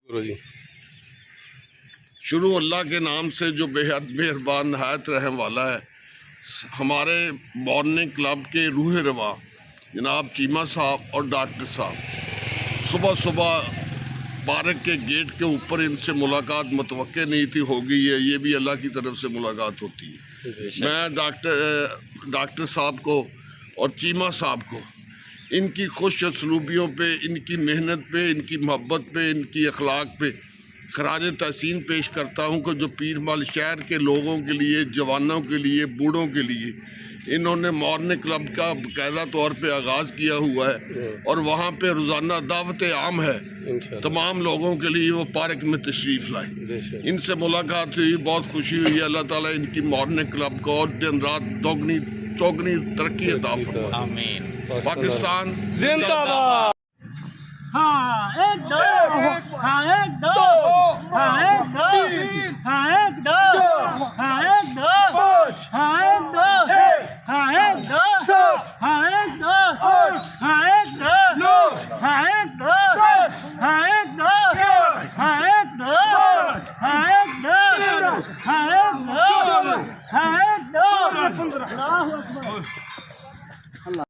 جی شروع اللہ کے نام سے جو بے حد مہربان نہایت رحم والا ہے۔ ہمارے مارننگ کلب کے روح رواں جناب چیمہ صاحب اور ڈاکٹر صاحب صبح صبح پارک کے گیٹ کے اوپر ان سے ملاقات متوقع نہیں تھی، ہو گئی ہے۔ یہ بھی اللہ کی طرف سے ملاقات ہوتی ہے۔ میں ڈاکٹر صاحب کو اور چیمہ صاحب کو ان کی خوش اسلوبیوں پہ، ان کی محنت پہ، ان کی محبت پہ، ان کی اخلاق پہ خراج تحسین پیش کرتا ہوں کہ جو پیر مال شہر کے لوگوں کے لیے، جوانوں کے لیے، بوڑھوں کے لیے انہوں نے مارننگ کلب کا باقاعدہ طور پہ آغاز کیا ہوا ہے، اور وہاں پہ روزانہ دعوت عام ہے تمام لوگوں کے لیے۔ وہ پارک میں تشریف لائے، ان سے ملاقات ہوئی، بہت خوشی ہوئی۔ اللہ تعالیٰ ان کی مارننگ کلب کو اور دن رات دوگنی چوگنی ترقی عطا فرمائے۔ آمین۔ پاکستان زندہ باد۔ ہاں ایک دو ہاں